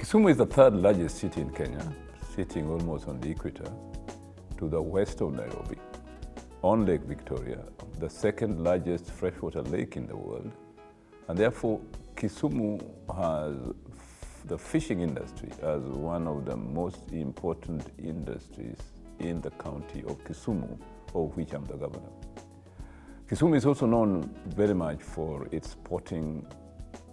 Kisumu is the third largest city in Kenya, sitting almost on the equator to the west of Nairobi, on Lake Victoria, the second largest freshwater lake in the world. And therefore, Kisumu has the fishing industry as one of the most important industries in the county of Kisumu, of which I'm the governor. Kisumu is also known very much for its sporting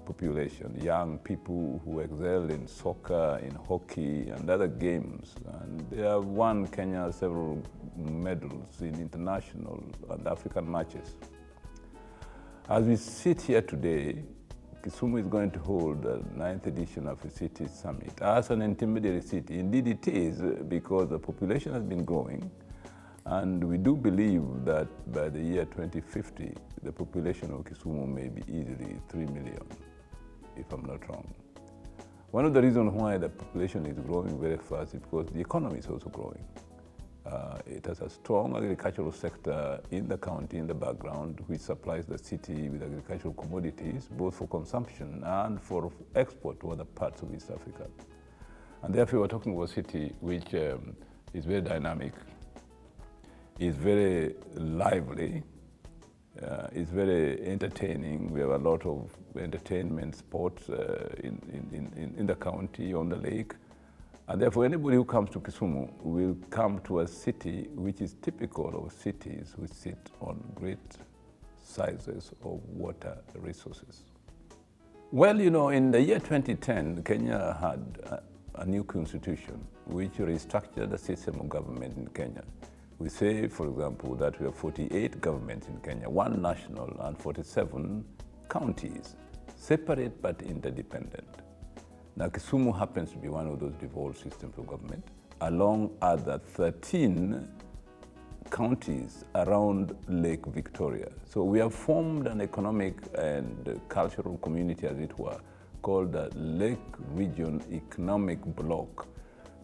population, young people who excel in soccer, in hockey, and other games. And they have won Kenya several medals in international and African matches. As we sit here today, Kisumu is going to hold the 9th edition of Africities Summit as an intermediary city. Indeed it is, because the population has been growing, and we do believe that by the year 2050, the population of Kisumu may be easily 3 million, if I'm not wrong. One of the reasons why the population is growing very fast is because the economy is also growing. It has a strong agricultural sector in the county, in the background, which supplies the city with agricultural commodities, both for consumption and for export to other parts of East Africa. And therefore, we're talking about a city which is very dynamic, is very lively, is very entertaining. We have a lot of entertainment sports in the county, on the lake. And therefore, anybody who comes to Kisumu will come to a city which is typical of cities which sit on great sizes of water resources. Well, you know, in the year 2010, Kenya had a new constitution which restructured the system of government in Kenya. We say, for example, that we have 48 governments in Kenya, 1 national and 47 counties, separate but interdependent. Now, Kisumu happens to be one of those devolved systems of government, along other 13 counties around Lake Victoria. So we have formed an economic and cultural community, as it were, called the Lake Region Economic Bloc,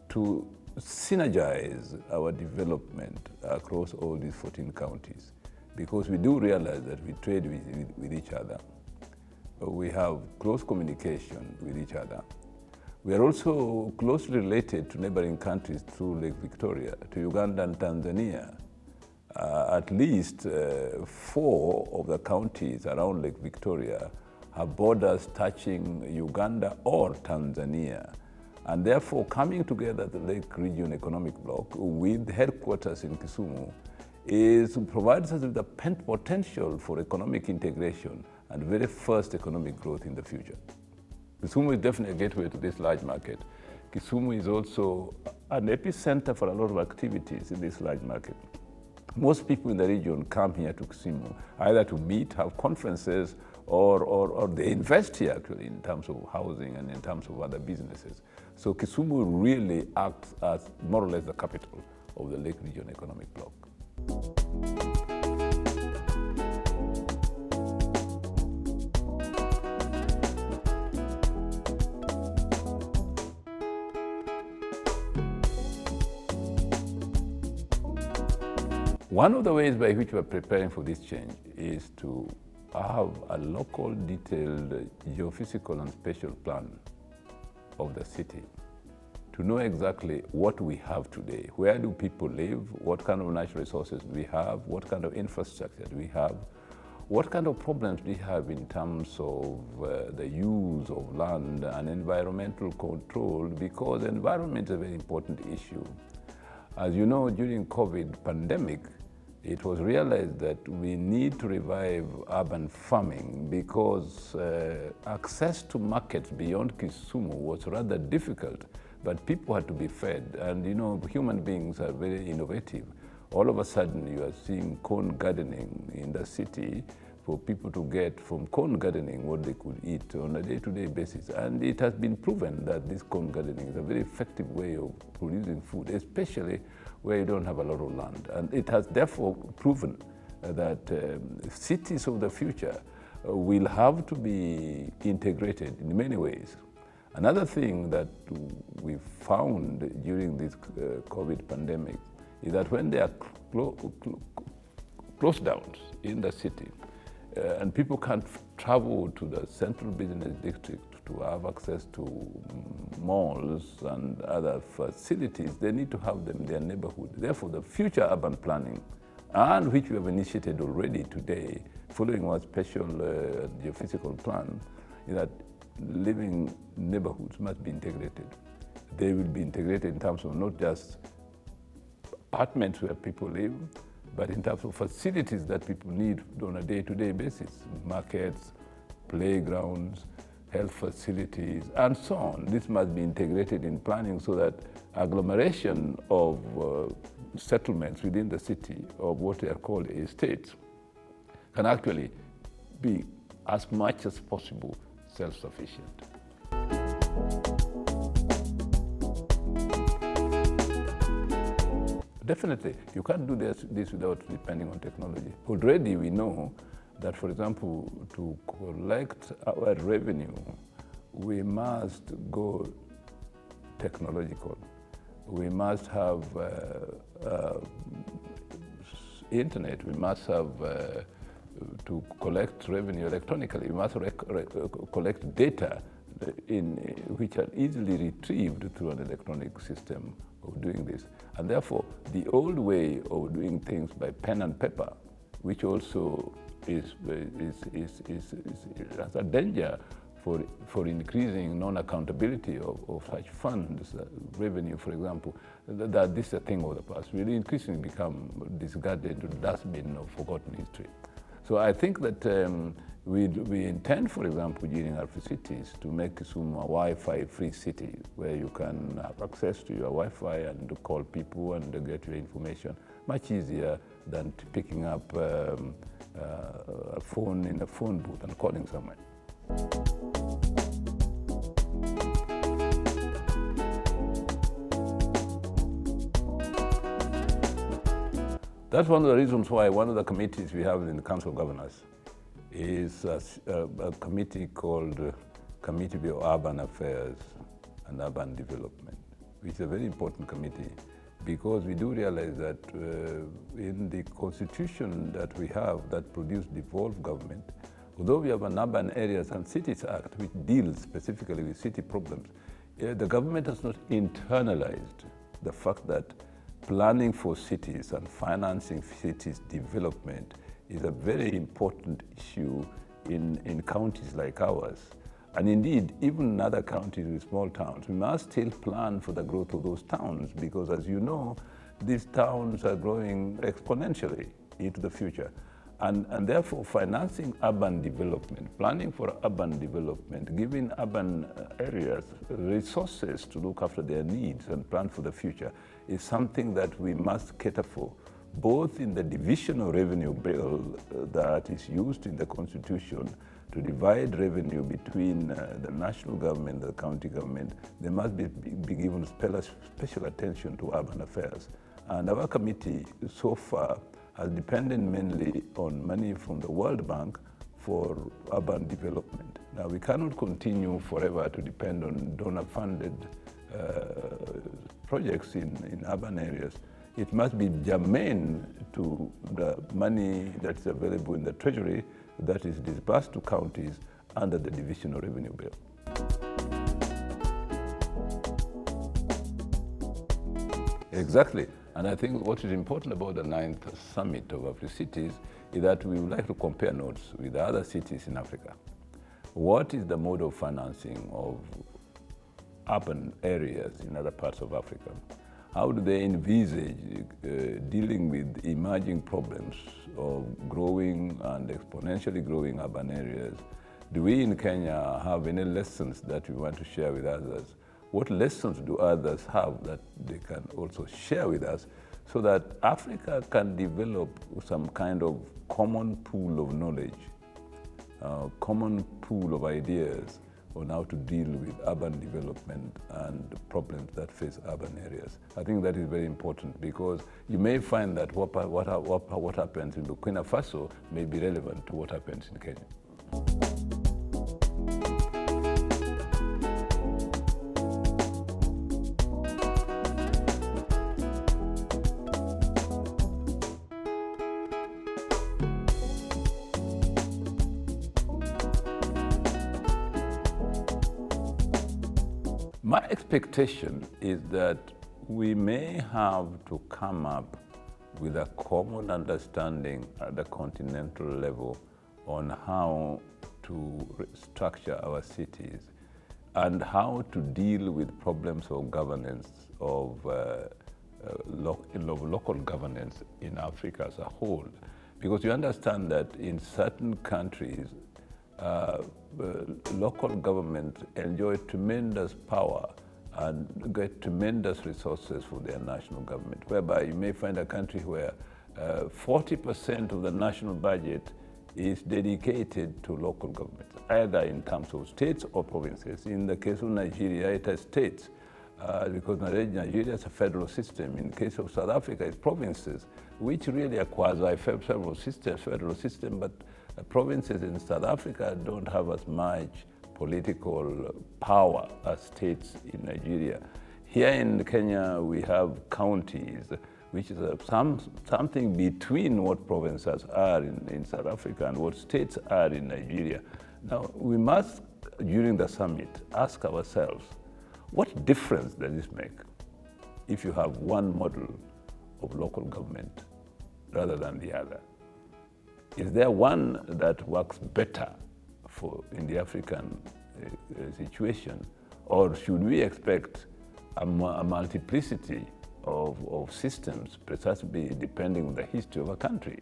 to synergize our development across all these 14 counties. Because we do realize that we trade with each other. We have close communication with each other. We are also closely related to neighboring countries through Lake Victoria, to Uganda and Tanzania. At least 4 of the counties around Lake Victoria have borders touching Uganda or Tanzania. And therefore, coming together the Lake Region Economic Bloc with headquarters in Kisumu provides us with the potential for economic integration and very first economic growth in the future. Kisumu is definitely a gateway to this large market. Kisumu is also an epicenter for a lot of activities in this large market. Most people in the region come here to Kisumu either to meet, have conferences, or they invest here actually in terms of housing and in terms of other businesses. So Kisumu really acts as more or less the capital of the Lake Region Economic Bloc. One of the ways by which we're preparing for this change is to have a local detailed geophysical and spatial plan of the city, to know exactly what we have today. Where do people live? What kind of natural resources do we have? What kind of infrastructure do we have? What kind of problems do we have in terms of the use of land and environmental control? Because the environment is a very important issue. As you know, during COVID pandemic, it was realized that we need to revive urban farming because access to markets beyond Kisumu was rather difficult, but people had to be fed. And you know, human beings are very innovative. All of a sudden, you are seeing corn gardening in the city for people to get from corn gardening what they could eat on a day-to-day basis. And it has been proven that this corn gardening is a very effective way of producing food, especially where you don't have a lot of land. And it has therefore proven that cities of the future will have to be integrated in many ways. Another thing that we found during this COVID pandemic is that when there are close downs in the city and people can't travel to the central business district to have access to malls and other facilities, they need to have them in their neighborhood. Therefore, the future urban planning, and which we have initiated already today, following our special geophysical plan, is that living neighborhoods must be integrated. They will be integrated in terms of not just apartments where people live, but in terms of facilities that people need on a day-to-day basis, markets, playgrounds, health facilities, and so on. This must be integrated in planning so that agglomeration of settlements within the city, of what they are called estates, can actually be as much as possible self-sufficient. Definitely, you can't do this without depending on technology. Already we know that, for example, to collect our revenue, we must go technological. We must have internet. We must have, to collect revenue electronically, we must collect data which are easily retrieved through an electronic system of doing this. And therefore, the old way of doing things by pen and paper, which also is a danger for increasing non-accountability of such funds, revenue, for example, that this is a thing of the past, will increasingly become discarded to the dustbin of forgotten history. So I think that we intend, for example, during Africities, to make Kisumu a Wi-Fi free city where you can have access to your Wi-Fi and to call people and to get your information much easier than picking up a phone in a phone booth and calling someone. That's one of the reasons why one of the committees we have in the Council of Governors is a committee called Committee for Urban Affairs and Urban Development, which is a very important committee because we do realize that in the constitution that we have that produced devolved government, although we have an Urban Areas and Cities Act which deals specifically with city problems, the government has not internalized the fact that planning for cities and financing cities development is a very important issue in counties like ours. And indeed, even in other counties with small towns, we must still plan for the growth of those towns because, as you know, these towns are growing exponentially into the future. And therefore, financing urban development, planning for urban development, giving urban areas resources to look after their needs and plan for the future is something that we must cater for, both in the division of revenue bill that is used in the Constitution to divide revenue between the national government and the county government. There must be given special attention to urban affairs. And our committee so far has depended mainly on money from the World Bank for urban development. Now, we cannot continue forever to depend on donor-funded projects in urban areas. It must be germane to the money that is available in the Treasury that is disbursed to counties under the Division of Revenue Bill. Exactly. And I think what is important about the 9th Summit of Africities is that we would like to compare notes with other cities in Africa. What is the mode of financing of urban areas in other parts of Africa? How do they envisage dealing with emerging problems of growing and exponentially growing urban areas? Do we in Kenya have any lessons that we want to share with others? What lessons do others have that they can also share with us so that Africa can develop some kind of common pool of knowledge, common pool of ideas on how to deal with urban development and problems that face urban areas? I think that is very important because you may find that what happens in Burkina Faso may be relevant to what happens in Kenya. My expectation is that we may have to come up with a common understanding at the continental level on how to structure our cities and how to deal with problems of governance, of local governance in Africa as a whole. Because you understand that in certain countries, local governments enjoy tremendous power and get tremendous resources for their national government, whereby you may find a country where 40% of the national budget is dedicated to local governments, either in terms of states or provinces. In the case of Nigeria, it has states, because Nigeria is a federal system. In the case of South Africa, it's provinces, which really are quasi-federal system, but provinces in South Africa don't have as much political power as states in Nigeria. Here in Kenya, we have counties, which is something between what provinces are in South Africa and what states are in Nigeria. Now, we must, during the summit, ask ourselves, what difference does this make if you have one model of local government rather than the other? Is there one that works better in the African situation, or should we expect a multiplicity of systems, precisely depending on the history of a country?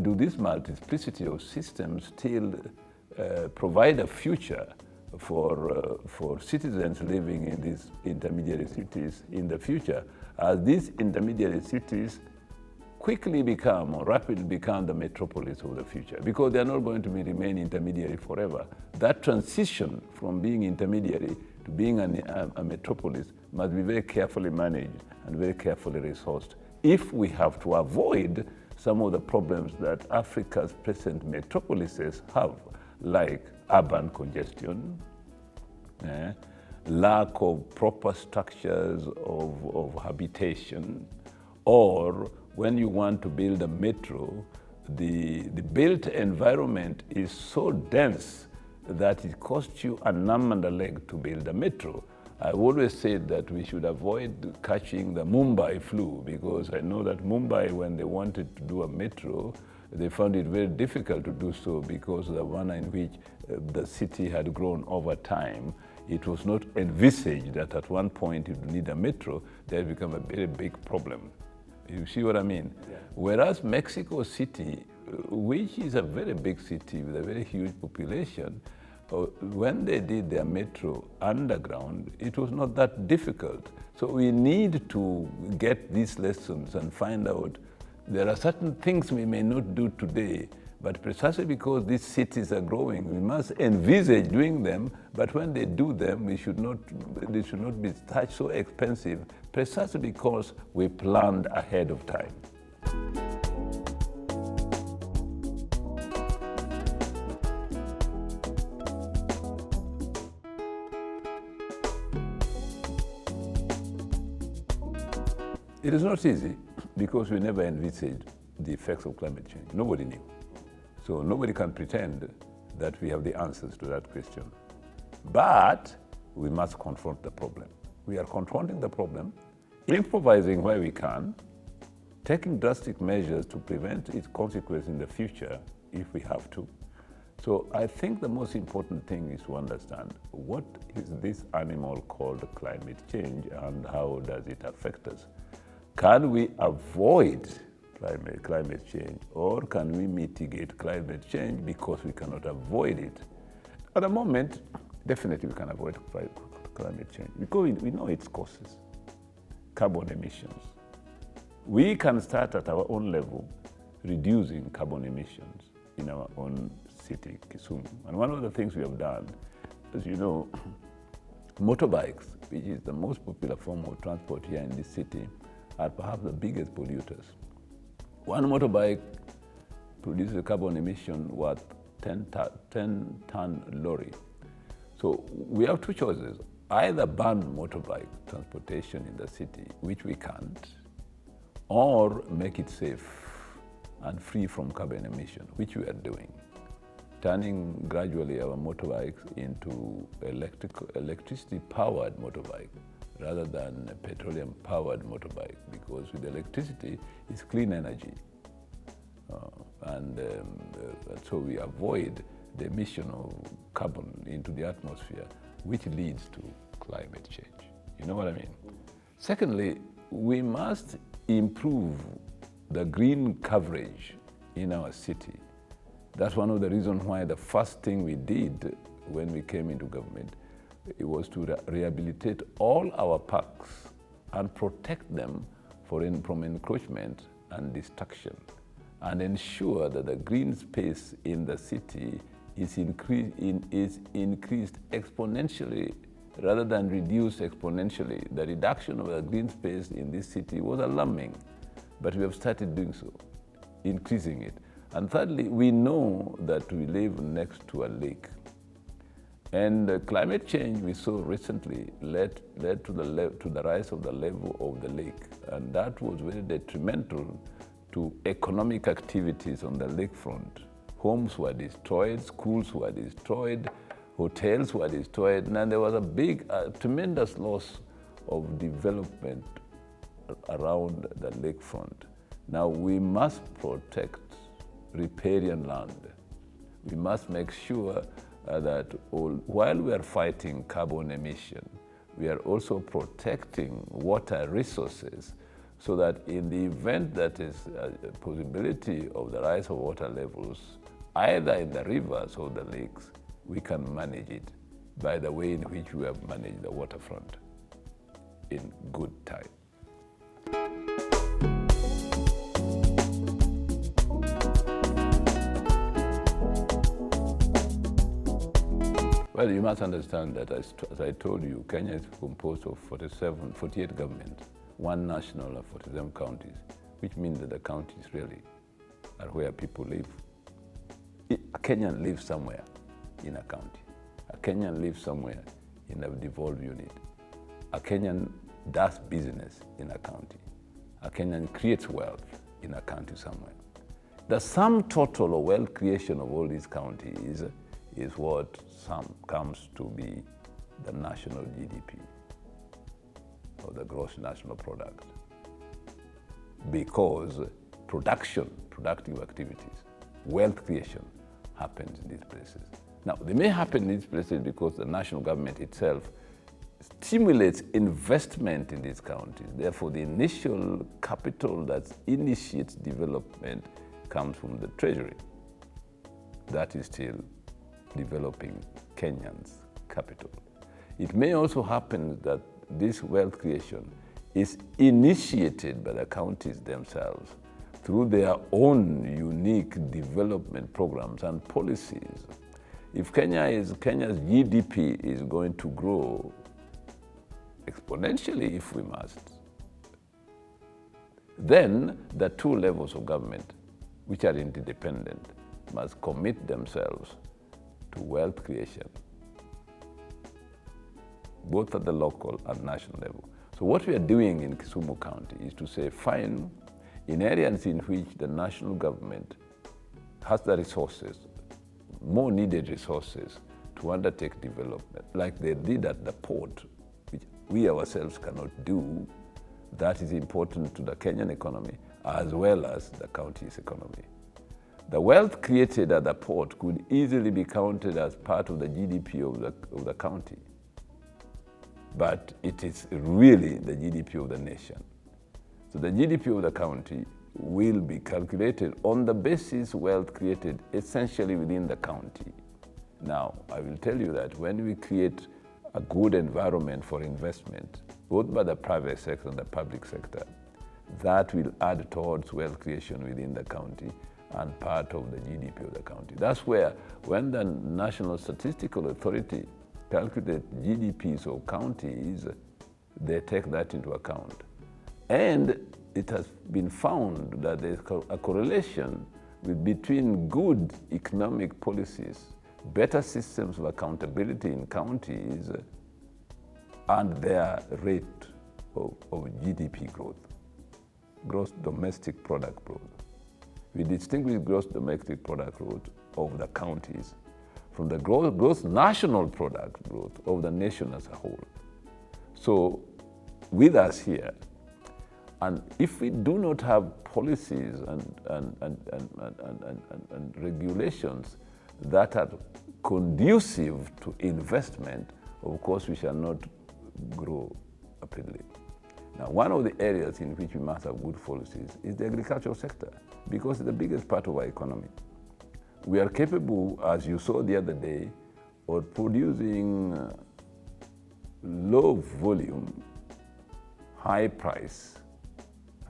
Do this multiplicity of systems still provide a future for citizens living in these intermediary cities in the future, as these intermediary cities quickly become or rapidly become the metropolis of the future, because they're not going to remain intermediary forever. That transition from being intermediary to being a metropolis must be very carefully managed and very carefully resourced if we have to avoid some of the problems that Africa's present metropolises have, like urban congestion, lack of proper structures of habitation, or when you want to build a metro, the built environment is so dense that it costs you an arm and a leg to build a metro. I've always said that we should avoid catching the Mumbai flu, because I know that Mumbai, when they wanted to do a metro, they found it very difficult to do so because of the manner in which the city had grown over time. It was not envisaged that at one point it would need a metro. That had become a very big problem. You see what I mean? Yeah. Whereas Mexico City, which is a very big city with a very huge population, when they did their metro underground, it was not that difficult. So we need to get these lessons and find out there are certain things we may not do today, but precisely because these cities are growing, we must envisage doing them, but when they do them, they should not be such so expensive, precisely because we planned ahead of time. It is not easy because we never envisaged the effects of climate change. Nobody knew. So nobody can pretend that we have the answers to that question. But we must confront the problem. We are confronting the problem, improvising where we can, taking drastic measures to prevent its consequences in the future if we have to. So I think the most important thing is to understand what is this animal called climate change and how does it affect us? Can we avoid climate change, or can we mitigate climate change because we cannot avoid it? At the moment, definitely we can avoid climate change because we know its causes. Carbon emissions. We can start at our own level reducing carbon emissions in our own city, Kisumu. And one of the things we have done, as you know, motorbikes, which is the most popular form of transport here in this city, are perhaps the biggest polluters. One motorbike produces a carbon emission worth 10-ton lorry. So we have two choices. Either ban motorbike transportation in the city, which we can't, or make it safe and free from carbon emission, which we are doing. turning gradually our motorbikes into electricity-powered motorbike rather than a petroleum-powered motorbike, because with electricity, it's clean energy. So we avoid the emission of carbon into the atmosphere, which leads to climate change. You know what I mean? Secondly, we must improve the green coverage in our city. That's one of the reasons why the first thing we did when we came into government, it was to rehabilitate all our parks and protect them from encroachment and destruction, and ensure that the green space in the city is increased exponentially rather than reduced exponentially. The reduction of the green space in this city was alarming, but we have started doing so, increasing it. And thirdly, we know that we live next to a lake. And climate change we saw recently led to the rise of the level of the lake. And that was very detrimental to economic activities on the lakefront. Homes were destroyed, schools were destroyed, hotels were destroyed, and there was a tremendous loss of development around the lakefront. Now we must protect riparian land. We must make sure that while we are fighting carbon emission, we are also protecting water resources, so that in the event that is a possibility of the rise of water levels, either in the rivers or the lakes, we can manage it by the way in which we have managed the waterfront in good time. Well, you must understand that, as I told you, Kenya is composed of 48 governments, one national and 47 counties, which means that the counties really are where people live. A Kenyan lives somewhere in a county. A Kenyan lives somewhere in a devolved unit. A Kenyan does business in a county. A Kenyan creates wealth in a county somewhere. The sum total of wealth creation of all these counties is what comes to be the national GDP, or the gross national product. Because productive activities, wealth creation happens in these places. Now, they may happen in these places because the national government itself stimulates investment in these counties. Therefore, the initial capital that initiates development comes from the treasury. That is still developing Kenyans' capital. It may also happen that this wealth creation is initiated by the counties themselves through their own unique development programs and policies. If Kenya's GDP is going to grow exponentially, if we must, then the two levels of government, which are interdependent, must commit themselves to wealth creation, both at the local and national level. So what we are doing in Kisumu County is to say, fine, in areas in which the national government has the resources, more needed resources to undertake development, like they did at the port, which we ourselves cannot do, that is important to the Kenyan economy as well as the county's economy. The wealth created at the port could easily be counted as part of the GDP of the county, but it is really the GDP of the nation. So the GDP of the county will be calculated on the basis wealth created essentially within the county. Now, I will tell you that when we create a good environment for investment, both by the private sector and the public sector, that will add towards wealth creation within the county and part of the GDP of the county. That's where, when the National Statistical Authority calculates GDPs of counties, they take that into account. And it has been found that there's a correlation between good economic policies, better systems of accountability in counties, and their rate of GDP growth, gross domestic product growth. We distinguish gross domestic product growth of the counties from the gross national product growth of the nation as a whole. So with us here, and if we do not have policies and regulations that are conducive to investment, of course we shall not grow rapidly. Now, one of the areas in which we must have good policies is the agricultural sector, because it's the biggest part of our economy. We are capable, as you saw the other day, of producing low volume, high price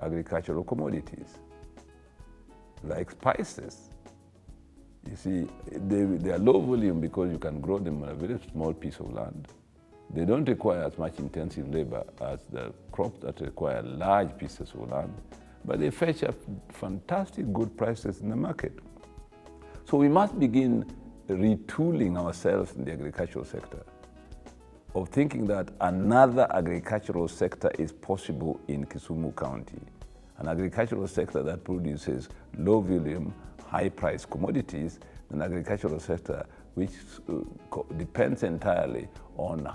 agricultural commodities, like spices. You see, they are low volume because you can grow them on a very small piece of land. They don't require as much intensive labor as the crops that require large pieces of land, but they fetch up fantastic good prices in the market. So we must begin retooling ourselves in the agricultural sector, of thinking that another agricultural sector is possible in Kisumu County, an agricultural sector that produces low volume, high price commodities, an agricultural sector which depends entirely on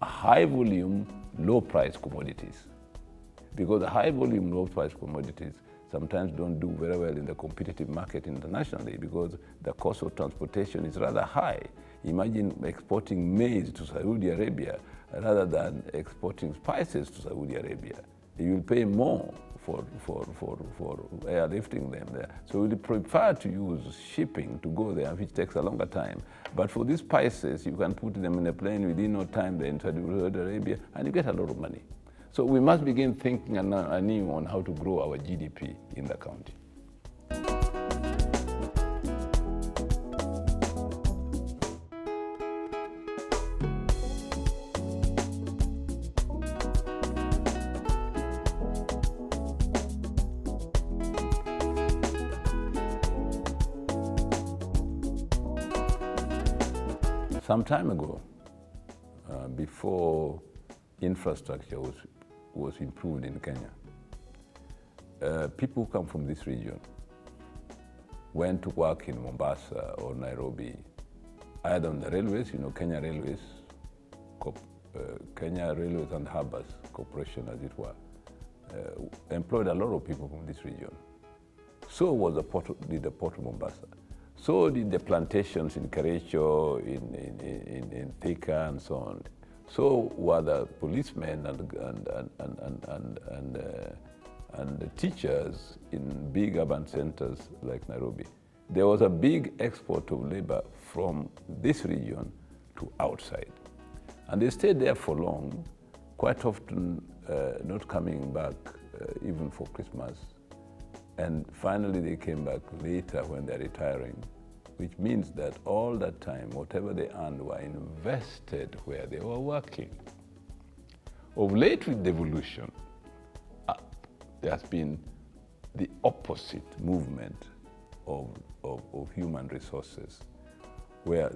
high volume, low price commodities. Because the high volume, low price commodities sometimes don't do very well in the competitive market internationally because the cost of transportation is rather high. Imagine exporting maize to Saudi Arabia rather than exporting spices to Saudi Arabia. You will pay more for airlifting them there. So we prefer to use shipping to go there, which takes a longer time. But for these spices, you can put them in a plane within no time there in Saudi Arabia, and you get a lot of money. So we must begin thinking anew on how to grow our GDP in the county. Some time ago, before infrastructure was improved in Kenya, people who come from this region went to work in Mombasa or Nairobi, either on the railways, Kenya Railways, Kenya Railways and Harbors Corporation, as it were, employed a lot of people from this region. So was the port of Mombasa. So did the plantations in Kericho, in Thika, and so on. So were the policemen and the teachers in big urban centers like Nairobi. There was a big export of labor from this region to outside. And they stayed there for long, quite often not coming back even for Christmas. And finally they came back later when they're retiring, which means that all that time, whatever they earned were invested where they were working. Of late with devolution, there has been the opposite movement of human resources, where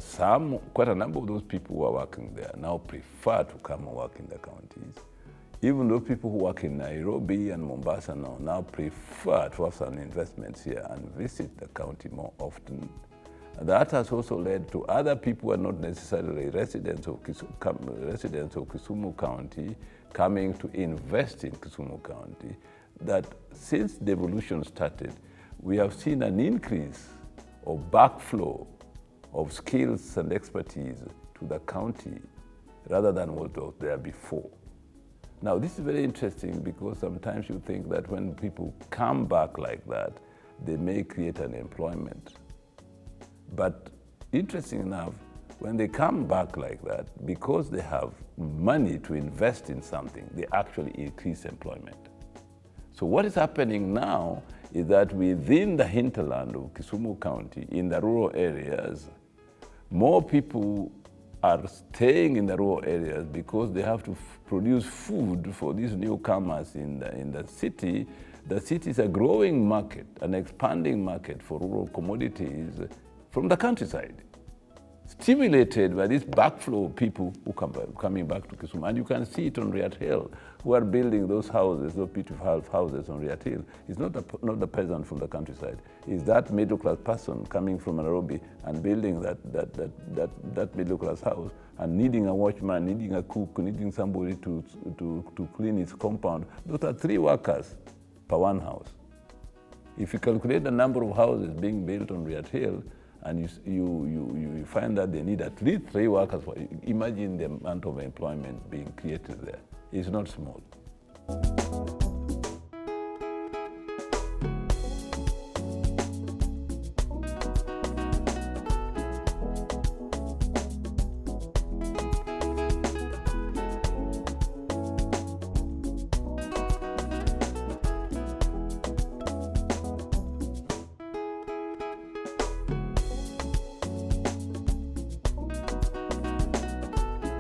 quite a number of those people who are working there now prefer to come and work in the counties. Even those people who work in Nairobi and Mombasa now prefer to have some investments here and visit the county more often. And that has also led to other people who are not necessarily residents of Kisumu County coming to invest in Kisumu County. That since devolution started, we have seen an increase of backflow of skills and expertise to the county rather than what was there before. Now, this is very interesting because sometimes you think that when people come back like that, they may create an employment. But interesting enough, when they come back like that, because they have money to invest in something, they actually increase employment. So what is happening now is that within the hinterland of Kisumu County, in the rural areas, more people are staying in the rural areas because they have to produce food for these newcomers in the city. The city is a growing market, an expanding market for rural commodities from the countryside. stimulated by this backflow of people who coming back to Kisumu. And you can see it on Riat Hill, who are building those houses, those beautiful houses on Riat Hill. It's not the peasant from the countryside. It's that middle-class person coming from Nairobi and building that middle-class house and needing a watchman, needing a cook, needing somebody to clean his compound. Those are 3 workers per one house. If you calculate the number of houses being built on Riat Hill, and you find that they need at least 3 workers, imagine the amount of employment being created there. It's not small.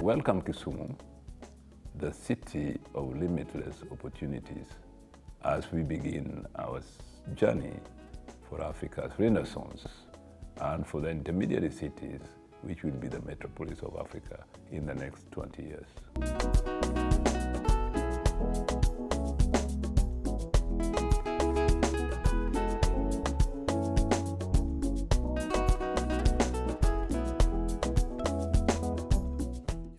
Welcome Kisumu, the city of limitless opportunities, as we begin our journey for Africa's renaissance and for the intermediary cities, which will be the metropolis of Africa in the next 20 years.